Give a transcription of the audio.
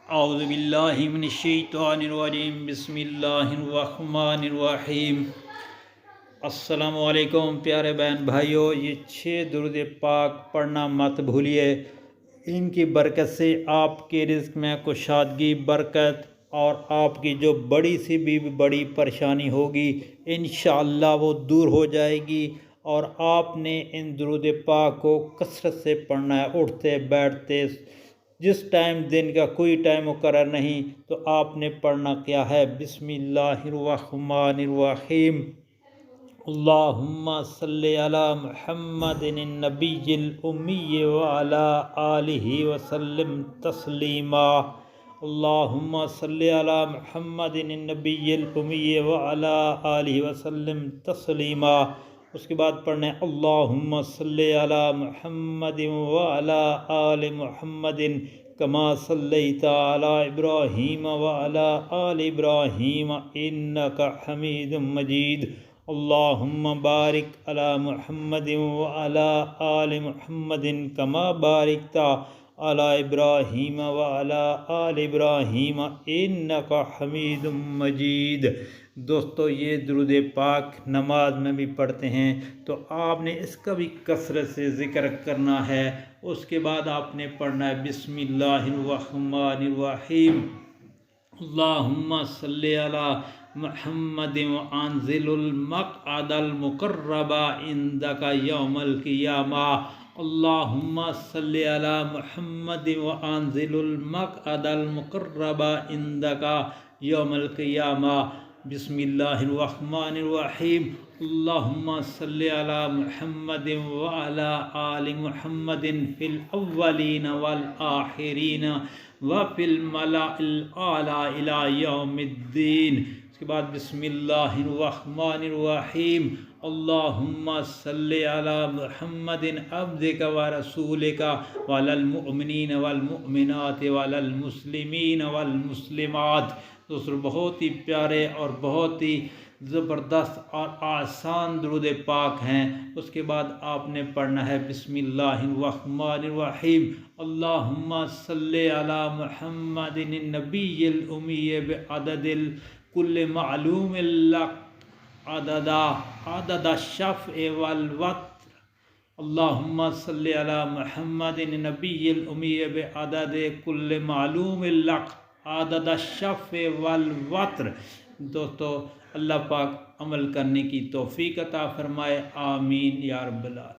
اعوذ باللہ من الشیطان الرجیم بسم اللہ الرحمن الرحیم۔ السلام علیکم پیارے بہن بھائیوں، یہ 6 درود پاک پڑھنا مت بھولیے۔ ان کی برکت سے آپ کے رزق میں کشادگی، برکت اور آپ کی جو بڑی سی بھی بڑی پریشانی ہوگی انشاءاللہ وہ دور ہو جائے گی۔ اور آپ نے ان درود پاک کو کثرت سے پڑھنا ہے، اٹھتے بیٹھتے، جس ٹائم دن کا کوئی ٹائم مقرر نہیں تو آپ نے پڑھنا کیا ہے۔ بسم اللہ الرحمن الرحیم۔ اللہم صلی علی محمد النبی الامی وعلی آلہ وسلم تسلیما۔ اللہم صلی علی محمد النبی الامی وعلی آلہ وسلم تسلیما۔ اس کے بعد پڑھنے اللہم صلی علی محمد وعلی آل محمد کما صلیت علی ابراہیم وعلی آل ابراہیم انک حمید مجید۔ اللہم بارک علی محمد وعلی آل محمد کما بارکت علی ابراہیم وعلی آل ابراہیم انک حمید مجید۔ دوستو، یہ درود پاک نماز میں بھی پڑھتے ہیں تو آپ نے اس کا بھی کثرت سے ذکر کرنا ہے۔ اس کے بعد آپ نے پڑھنا ہے بسم اللہ الرحمن الرحیم۔ اللہم صلی علی محمد وانزل المقعد المقرب عندک یوم القیامہ۔ اللہم صلی علی محمد وانزل المقعد المقرب عندک یوم القیامہ۔ بسم اللہ الرحمن الرحیم۔ اللہم صلی علی محمد وعلی آل محمد فی الاولین والآخرین وفی الملأ الاعلی الی یوم الدین۔ اس کے بعد بسم اللہ الرحمن الرحیم۔ اللہم صلی علی محمد عبدک ورسولک وعلی المؤمنین والمؤمنات وعلی المسلمین والمسلمات۔ دوستو، بہت ہی پیارے اور بہت ہی زبردست اور آسان درود پاک ہیں۔ اس کے بعد آپ نے پڑھنا ہے بسم اللہ الرحمن الرحیم۔ اللہم صلی علی محمد النبی الامی بعدد کل معلوم لک عدد الشفع والوتر۔ اللہم صلی علی محمد النبی الامی بعدد کل معلوم لک عدد الشفع والوتر۔ دوستو، اللہ پاک عمل کرنے کی توفیق عطا فرمائے، آمین یا رب العالمین۔